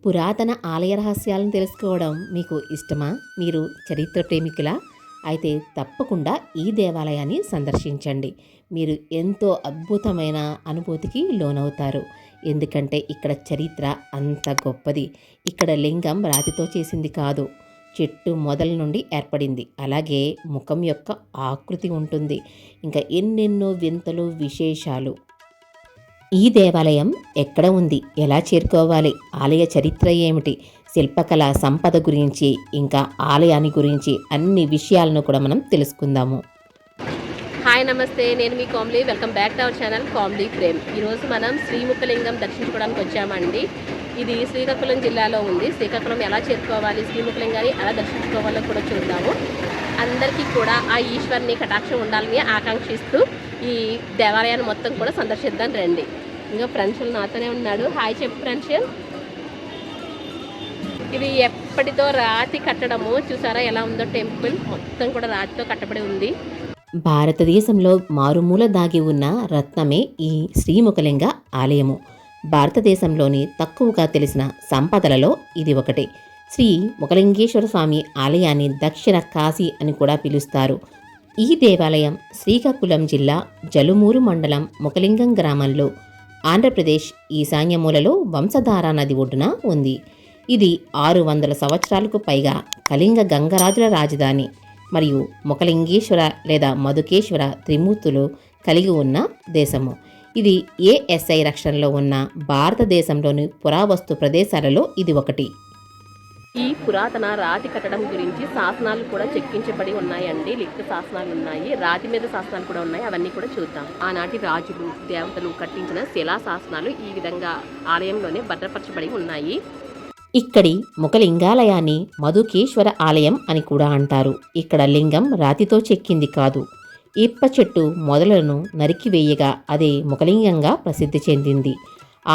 పురాతన ఆలయ రహస్యాలను తెలుసుకోవడం మీకు ఇష్టమా? మీరు చరిత్ర ప్రేమికులా? అయితే తప్పకుండా ఈ దేవాలయాన్ని సందర్శించండి. మీరు ఎంతో అద్భుతమైన అనుభూతికి లోనవుతారు. ఎందుకంటే ఇక్కడ చరిత్ర అంత గొప్పది. ఇక్కడ లింగం రాతితో చేసింది కాదు, చెట్టు మొదల నుండి ఏర్పడింది. అలాగే ముఖం యొక్క ఆకృతి ఉంటుంది. ఇంకా ఎన్నెన్నో వింతలు, విశేషాలు. ఈ దేవాలయం ఎక్కడ ఉంది, ఎలా చేరుకోవాలి, ఆలయ చరిత్ర ఏమిటి, శిల్పకళ సంపద గురించి, ఇంకా ఆలయాన్ని గురించి అన్ని విషయాలను కూడా మనం తెలుసుకుందాము. హాయ్ నమస్తే, నేను మీ Kamli. Welcome back to our channel Kamli frame. ఈరోజు మనం శ్రీముఖలింగం దర్శించుకోవడానికి వచ్చామండి. ఇది శ్రీకాకుళం జిల్లాలో ఉంది. శ్రీకాకుళం ఎలా చేరుకోవాలి, శ్రీముఖలింగాన్ని ఎలా దర్శించుకోవాలో కూడా చూద్దాము. అందరికీ కూడా ఆ ఈశ్వరుని కటాక్షం ఉండాలని ఆకాంక్షిస్తూ ఈ దేవాలయాన్ని మొత్తం కూడా సందర్శిద్దాం రండి. ఇంకా ఫ్రెండ్షులు నాతోనే ఉన్నాడు. హాయ్ చెప్పు ఫ్రెండ్షుల్. ఇది ఎప్పటితో రాతి కట్టడము చూసారా ఎలా ఉందో. టెంపుల్ మొత్తం కూడా రాతితో కట్టబడి ఉంది. భారతదేశంలో మారుమూల దాగి ఉన్న రత్నమే ఈ శ్రీముఖలింగ ఆలయము. భారతదేశంలోని తక్కువగా తెలిసిన సంపదలలో ఇది ఒకటి. శ్రీ ముఖలింగేశ్వర స్వామి ఆలయాన్ని దక్షిణ కాశీ అని కూడా పిలుస్తారు. ఈ దేవాలయం శ్రీకాకుళం జిల్లా జలుమూరు మండలం ముఖలింగం గ్రామంలో ఆంధ్రప్రదేశ్ ఈశాన్యమూలలో వంశధార నది ఒడ్డున ఉంది. ఇది 600 సంవత్సరాలకు పైగా కళింగ గంగరాజుల రాజధాని మరియు ముఖలింగేశ్వర లేదా మధుకేశ్వర త్రిమూర్తులు కలిగి ఉన్న దేశము. ఇది ఏఎస్ఐ రక్షణలో ఉన్న భారతదేశంలోని పురావస్తు ప్రదేశాలలో ఇది ఒకటి. ఈ పురాతన రాతి కట్టడం గురించి శాసనాలు కూడా చెక్కించబడి ఉన్నాయండి. లిఖిత శాసనాలు ఉన్నాయి, రాతి మీద శాసనాలు కూడా ఉన్నాయి. అవన్నీ కూడా చూద్దాం. ఆనాటి రాజులు, దేవతలు కట్టించిన శిలా శాసనాలు ఈ విధంగా ఆలయంలోనే భద్రపరచబడి ఉన్నాయి. ఇక్కడి ముఖలింగాలయాన్ని మధుకేశ్వర ఆలయం అని కూడా అంటారు. ఇక్కడ లింగం రాతితో చెక్కింది కాదు, ఇప్ప చెట్టు మొదలను నరికివేయగా అదే ముఖలింగంగా ప్రసిద్ధి చెందింది.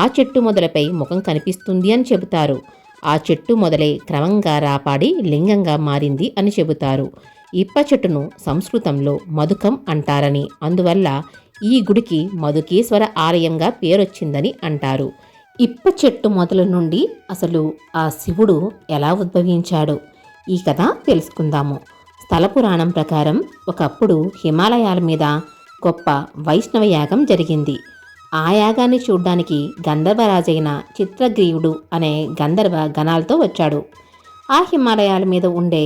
ఆ చెట్టు మొదలపై ముఖం కనిపిస్తుంది అని చెబుతారు. ఆ చెట్టు మొదలై క్రమంగా రాపాడి లింగంగా మారింది అని చెబుతారు. ఇప్ప చెట్టును సంస్కృతంలో మధుకం అంటారని, అందువల్ల ఈ గుడికి మధుకేశ్వర ఆలయంగా పేరొచ్చిందని అంటారు. ఇప్ప చెట్టు మొదల నుండి అసలు ఆ శివుడు ఎలా ఉద్భవించాడో ఈ కథ తెలుసుకుందాము. స్థల పురాణం ప్రకారం ఒకప్పుడు హిమాలయాల మీద గొప్ప వైష్ణవ యాగం జరిగింది. ఆ యాగాన్ని చూడ్డానికి గంధర్వరాజైన చిత్రగ్రీవుడు అనే గంధర్వ గణాలతో వచ్చాడు. ఆ హిమాలయాల మీద ఉండే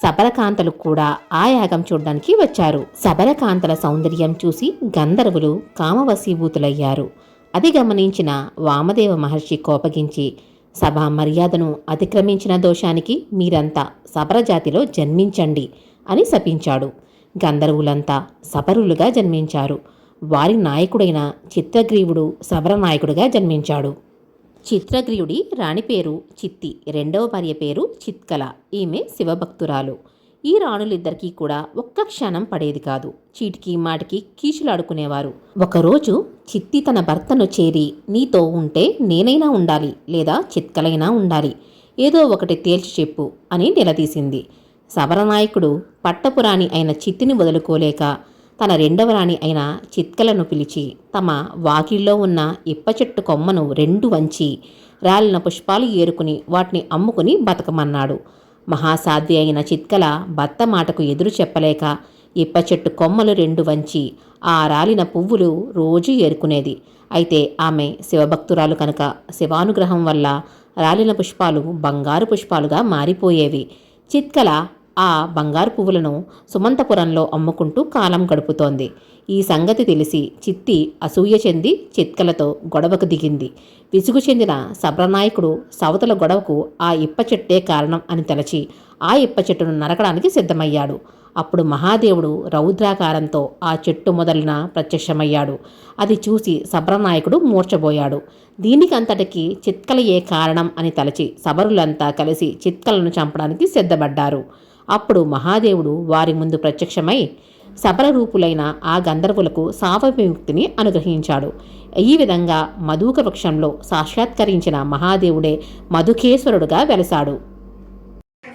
శబరకాంతలు కూడా ఆ యాగం చూడ్డానికి వచ్చారు. శబరకాంతల సౌందర్యం చూసి గంధర్వులు కామవశీభూతులయ్యారు. అది గమనించిన వామదేవ మహర్షి కోపగించి, సభా మర్యాదను అతిక్రమించిన దోషానికి మీరంతా శబరజాతిలో జన్మించండి అని శపించాడు. గంధర్వులంతా శబరులుగా జన్మించారు. వారి నాయకుడైన చిత్రగ్రీవుడు శబర నాయకుడిగా జన్మించాడు. చిత్రగ్రీవుడి రాణి పేరు చిత్తి, రెండవ భార్య పేరు చిత్కల. ఈమె శివభక్తురాలు. ఈ రాణులిద్దరికీ కూడా ఒక్క క్షణం పడేది కాదు. చీటికి మాటికి కీచులాడుకునేవారు. ఒకరోజు చిత్తి తన భర్తను చేరి, నీతో ఉంటే నేనైనా ఉండాలి లేదా చిత్కలైనా ఉండాలి, ఏదో ఒకటి తేల్చి చెప్పు అని నిలదీసింది. శబరనాయకుడు పట్టపురాణి అయిన చిత్తిని వదులుకోలేక తన రెండవ రాణి అయిన చిత్కలను పిలిచి తమ వాకిల్లో ఉన్న ఇప్ప చెట్టు కొమ్మను రెండు వంచి రాలిన పుష్పాలు ఏరుకుని వాటిని అమ్ముకుని బతకమన్నాడు. మహాసాధ్వి అయిన చిత్కల భర్త మాటకు ఎదురు చెప్పలేక ఇప్ప చెట్టు కొమ్మలు రెండు వంచి ఆ రాలిన పువ్వులు రోజు ఏరుకునేది. అయితే ఆమె శివభక్తురాలు కనుక శివానుగ్రహం వల్ల రాలిన పుష్పాలు బంగారు పుష్పాలుగా మారిపోయేవి. చిత్కల ఆ బంగారు పువ్వులను సుమంతపురంలో అమ్ముకుంటూ కాలం గడుపుతోంది. ఈ సంగతి తెలిసి చిత్తి అసూయ చెంది చిత్కలతో గొడవకు దిగింది. విసుగు చెందిన శబరనాయకుడు సవతల గొడవకు ఆ ఇప్ప చెట్టే కారణం అని తలచి ఆ ఇప్ప చెట్టును నరకడానికి సిద్ధమయ్యాడు. అప్పుడు మహాదేవుడు రౌద్రాకారంతో ఆ చెట్టు మొదలన ప్రత్యక్షమయ్యాడు. అది చూసి శబరనాయకుడు మూర్ఛబోయాడు. దీనికి అంతటికి చిత్కలయే కారణం అని తలచి శబరులంతా కలిసి చిత్కలను చంపడానికి సిద్ధపడ్డారు. అప్పుడు మహాదేవుడు వారి ముందు ప్రత్యక్షమై శబర రూపులైన ఆ గంధర్వులకు శాప విముక్తిని అనుగ్రహించాడు. ఈ విధంగా మధుక వృక్షంలో సాక్షాత్కరించిన మహాదేవుడే మధుకేశ్వరుడుగా వెలసాడు.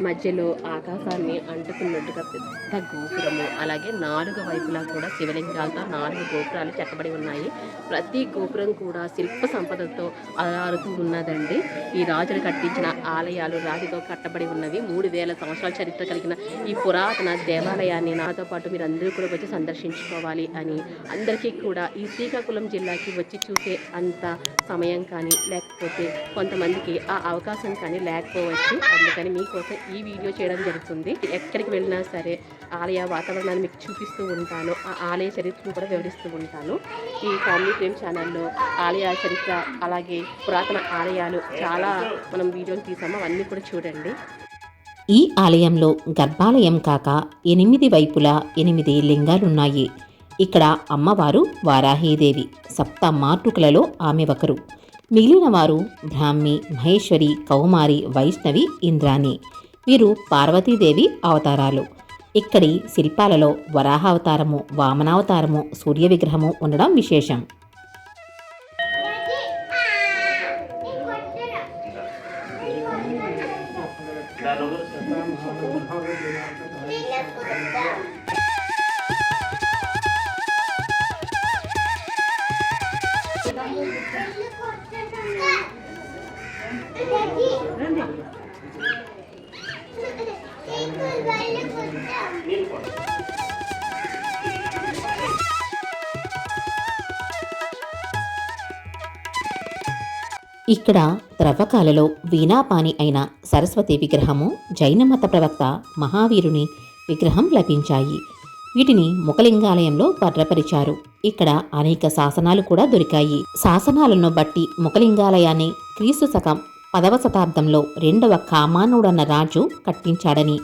మధ్యలో ఆకాశాన్ని అంటుకున్నట్టుగా పెద్ద గోపురము, అలాగే 4 వైపులా కూడా శివలింగాలతో 4 గోపురాలు చెక్కబడి ఉన్నాయి. ప్రతి గోపురం కూడా శిల్ప సంపదతో అలరారుతూ ఉన్నదండి. ఈ రాజులు కట్టించిన ఆలయాలు రాతితో కట్టబడి ఉన్నవి. 3000 సంవత్సరాల చరిత్ర కలిగిన ఈ పురాతన దేవాలయాన్ని నాతో పాటు మీరు అందరూ కూడా వచ్చి సందర్శించుకోవాలి అని, అందరికీ కూడా ఈ శ్రీకాకుళం జిల్లాకి వచ్చి చూసే అంత సమయం కానీ లేకపోతే కొంతమందికి ఆ అవకాశం కానీ లేకపోవచ్చు. అందుకని మీకోసం ఈ వీడియో చేయడం జరుగుతుంది. ఎక్కడికి వెళ్ళినా సరే ఆలయ వాతావరణాన్ని మీకు చూపిస్తూ ఉంటాను, ఆ ఆలయ చరిత్రను కూడా వివరిస్తూ ఉంటాను. ఈ ఫ్యామిలీ ఫ్రేమ్ ఛానల్లో ఆలయ చరిత్ర అలాగే పురాతన ఆలయాలు చాలా మనం వీడియోలు తీసాము, అవన్నీ కూడా చూడండి. ఈ ఆలయంలో గర్భాలయం కాక 8 వైపులా 8 లింగాలున్నాయి. ఇక్కడ అమ్మవారు వారాహీదేవి, సప్త మాతృకలలో ఆమె ఒకరు. మిగిలిన వారు బ్రాహ్మి, మహేశ్వరి, కౌమారి, వైష్ణవి, ఇంద్రాణి. వీరు పార్వతీదేవి అవతారాలు. ఇక్కడి శిల్పాలలో వరాహావతారము, వామనావతారము, సూర్య విగ్రహము ఉండడం విశేషం. ఇక్కడ త్రవ్వకాలలో వీణాపాని అయిన సరస్వతి విగ్రహము, జైన మత ప్రవక్త మహావీరుని విగ్రహం లభించాయి. వీటిని ముఖలింగాలయంలో భద్రపరిచారు. ఇక్కడ అనేక శాసనాలు కూడా దొరికాయి. శాసనాలను బట్టి ముఖలింగాలయాన్ని క్రీస్తు శకం 10వ శతాబ్దంలో 2వ కామానుడన్న రాజు కట్టించాడని,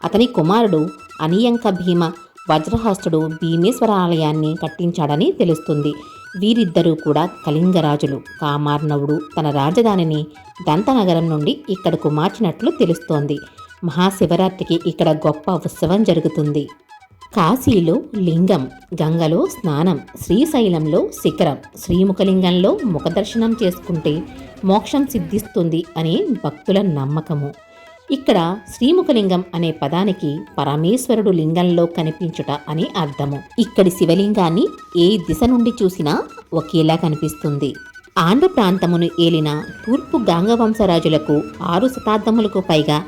అతని కుమారుడు అనియంక భీమ వజ్రహస్తుడు భీమేశ్వర ఆలయాన్ని కట్టించాడని తెలుస్తుంది. వీరిద్దరూ కూడా కళింగరాజులు. కామార్ణవుడు తన రాజధానిని దంతనగరం నుండి ఇక్కడకు మార్చినట్లు తెలుస్తోంది. మహాశివరాత్రికి ఇక్కడ గొప్ప ఉత్సవం జరుగుతుంది. కాశీలో లింగం, గంగలో స్నానం, శ్రీశైలంలో శిఖరం, శ్రీముఖలింగంలో ముఖదర్శనం చేసుకుంటే మోక్షం సిద్ధిస్తుంది అని భక్తుల నమ్మకము. ఇక్కడ శ్రీముఖలింగం అనే పదానికి పరమేశ్వరుడు లింగంలో కనిపించుట అని అర్థము. ఇక్కడి శివలింగాన్ని ఏ దిశ నుండి చూసినా ఒకేలా కనిపిస్తుంది. ఆంధ్ర ప్రాంతమును ఏలిన తూర్పు గాంగవంశరాజులకు 6 శతాబ్దములకు పైగా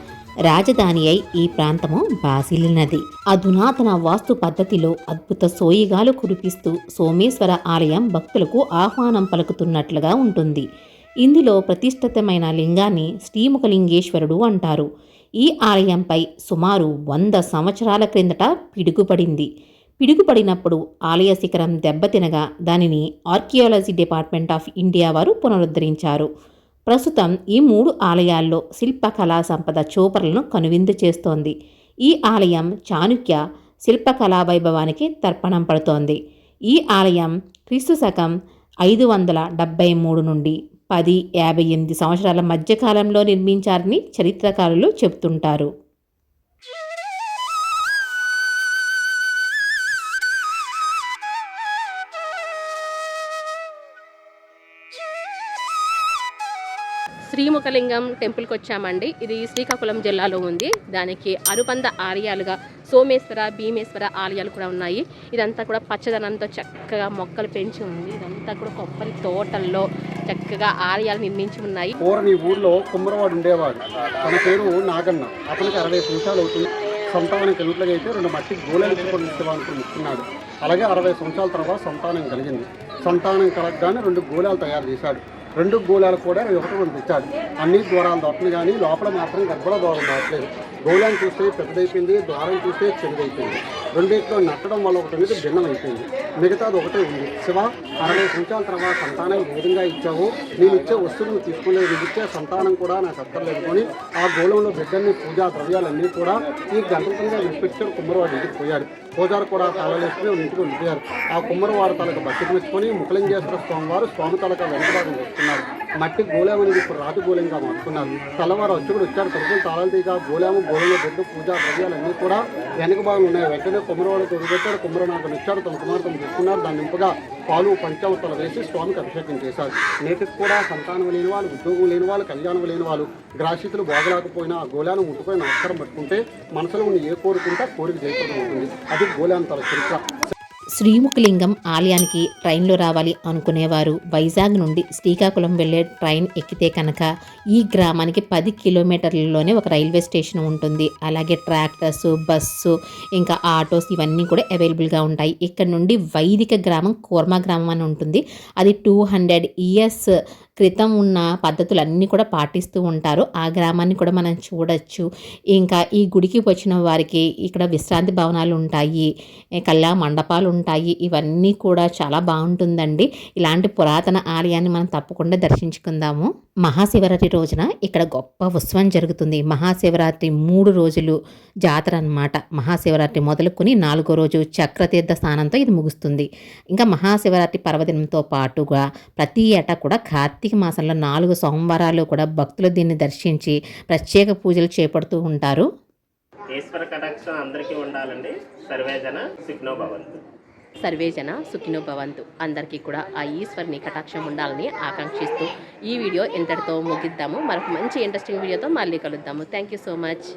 రాజధాని అయి ఈ ప్రాంతము బాసిల్లినది. అధునాతన వాస్తు పద్ధతిలో అద్భుత సోయిగాలు కురిపిస్తూ సోమేశ్వర ఆలయం భక్తులకు ఆహ్వానం పలుకుతున్నట్లుగా ఉంటుంది. ఇందులో ప్రతిష్ఠితమైన లింగాన్ని శ్రీముఖలింగేశ్వరుడు అంటారు. ఈ ఆలయంపై సుమారు 100 సంవత్సరాల క్రిందట పిడుగుపడింది. పిడుగుపడినప్పుడు ఆలయ శిఖరం దెబ్బతినగా దానిని ఆర్కియాలజీ డిపార్ట్మెంట్ ఆఫ్ ఇండియా వారు పునరుద్ధరించారు. ప్రస్తుతం ఈ 3 ఆలయాల్లో శిల్పకళా సంపద చూపరులను కనువిందు చేస్తోంది. ఈ ఆలయం చాణుక్య శిల్పకళా వైభవానికి తర్పణం పడుతోంది. ఈ ఆలయం క్రీస్తు శకం 573 నుండి 1058 సంవత్సరాల మధ్యకాలంలో నిర్మించారని చరిత్రకారులు చెబుతుంటారు. శ్రీముఖలింగం టెంపుల్కి వచ్చామండి. ఇది శ్రీకాకుళం జిల్లాలో ఉంది. దానికి అనుబంధ ఆలయాలుగా సోమేశ్వర, భీమేశ్వర ఆలయాలు కూడా ఉన్నాయి. ఇదంతా కూడా పచ్చదనంతో చక్కగా మొక్కలు పెంచి ఉంది. ఇదంతా కూడా కొబ్బరి తోటల్లో చక్కగా ఆలయాలు నిర్మించి ఉన్నాయి. పూర్వం ఈ ఊర్లో కుమ్మరవాడు ఉండేవాడు. తన పేరు నాగన్న. అతనికి 60 సంవత్సరాలు అవుతుంది. సంతానం కలిగినట్లయితే 2 మట్టి గోళాలు ఇచ్చుకొని ఇచ్చేవాళ్ళని ఇస్తున్నాడు. అలాగే 60 సంవత్సరాల తర్వాత సంతానం కలిగింది. సంతానం కలగగానే 2 గోళాలు తయారు చేశాడు. 2 గోళాలు కూడా 1 తెచ్చాడు. అన్ని ద్వారాలు దొరకను కానీ లోపల మాత్రం గర్భల ద్వారం దాటలేదు. గోళాన్ని చూస్తే పెద్దదైపోయింది, ద్వారం చూస్తే చిన్నదైపోయింది. రెండింటిలో నట్టడం వల్ల ఒకటి అనేది భిన్నం అయిపోయింది, మిగతాది ఒకటే ఉంది. శివ 60 సంవత్సరాల తర్వాత సంతానం ఏ విధంగా ఇచ్చావో నేను ఇచ్చే వస్తువులు తీసుకోలేదు, నీకు ఇచ్చే సంతానం కూడా నాకు అక్కర్లేదు కొని ఆ గోళంలో బిడ్డల్ని పూజా ద్రవ్యాలన్నీ కూడా ఈ గంటలుగా విడిపెట్టాడు. కుమ్మరవాడు ఇంటికి పోయాడు. పూజారు కూడా తాళలేసుకుని ఇంటికి వెళ్ళిపోయారు. ఆ కుమ్మరవాడు తలకు బతికి మెచ్చుకొని ముఖలింగేశ్వర స్వామి వారు స్వామి తలక వెంకటాలను వస్తున్నారు. మట్టి గోళం అనేది ఇప్పుడు రాతి గోళంగా మార్చుకున్నారు. తెల్లవారు అర్చకుడు వచ్చాడు, తలుపులు తాళాలు తీగా గోళము గోళంలో బెడ్డు పూజా ద్రవ్యాలన్నీ కూడా వెనక భాగం ఉన్నాయి. వెంటనే కుమ్మరవాడు తొలిపెట్టాడు, కుమ్మరనాథుడు వచ్చాడు, తన కుమార్తె తీసుకున్నారు. దాన్ని నింపుగా పాలు పంచావతలు వేసి స్వామికి అభిషేకం చేశారు. నేటికి కూడా సంతానం లేని వాళ్ళు, ఉద్యోగం లేని వాళ్ళు, కళ్యాణం లేని వాళ్ళు, గ్రాహ్యతలు బాగలేకపోయినా ఆ గోళాన్ని ముట్టుకొని నమస్కారం పట్టుకుంటే మనసులో ఉన్న ఏ కోరుకుంటే కోరిక జయపడం ఉంటుంది. అది గోళాంతర చరిత్ర. శ్రీముఖలింగం ఆలయానికి ట్రైన్లో రావాలి అనుకునేవారు వైజాగ్ నుండి శ్రీకాకుళం వెళ్ళే ట్రైన్ ఎక్కితే కనుక ఈ గ్రామానికి 10 కిలోమీటర్లలోనే ఒక రైల్వే స్టేషన్ ఉంటుంది. అలాగే ట్రాక్టర్స్, బస్సు, ఇంకా ఆటోస్ ఇవన్నీ కూడా అవైలబుల్గా ఉంటాయి. ఇక్కడ నుండి వైదిక గ్రామం కూర్మ గ్రామం అని ఉంటుంది. అది 200 ఇయర్స్ క్రితం ఉన్న పద్ధతులన్నీ కూడా పాటిస్తూ ఉంటారు. ఆ గ్రామాన్ని కూడా మనం చూడొచ్చు. ఇంకా ఈ గుడికి వచ్చిన వారికి ఇక్కడ విశ్రాంతి భవనాలు ఉంటాయి, కళ్యాణ మండపాలు ఉంటాయి. ఇవన్నీ కూడా చాలా బాగుంటుందండి. ఇలాంటి పురాతన ఆలయాన్ని మనం తప్పకుండా దర్శించుకుందాము. మహాశివరాత్రి రోజున ఇక్కడ గొప్ప ఉత్సవం జరుగుతుంది. మహాశివరాత్రి 3 రోజులు జాతర అన్నమాట. మహాశివరాత్రి మొదలుకొని 4వ రోజు చక్రతీర్థ స్నానంతో ఇది ముగుస్తుంది. ఇంకా మహాశివరాత్రి పర్వదినంతో పాటుగా ప్రతి ఏటా కూడా కార్తీక మాసంలో 4 సోమవారాలు కూడా భక్తులు దీన్ని దర్శించి ప్రత్యేక పూజలు చేపడుతూ ఉంటారు. ఈశ్వర కటాక్షం అందరికీ ఉండాలండి. సర్వేజన సుఖినో భవంతు. సర్వేజన సుఖినో భవంతు. అందరికీ కూడా ఆ ఈశ్వరుని కటాక్షం ఉండాలని ఆకాంక్షిస్తూ ఈ వీడియో ఇంతటితో ముగిద్దాము. మరొక మంచి ఇంట్రెస్టింగ్ వీడియోతో మళ్ళీ కలుద్దాము. Thank you so much.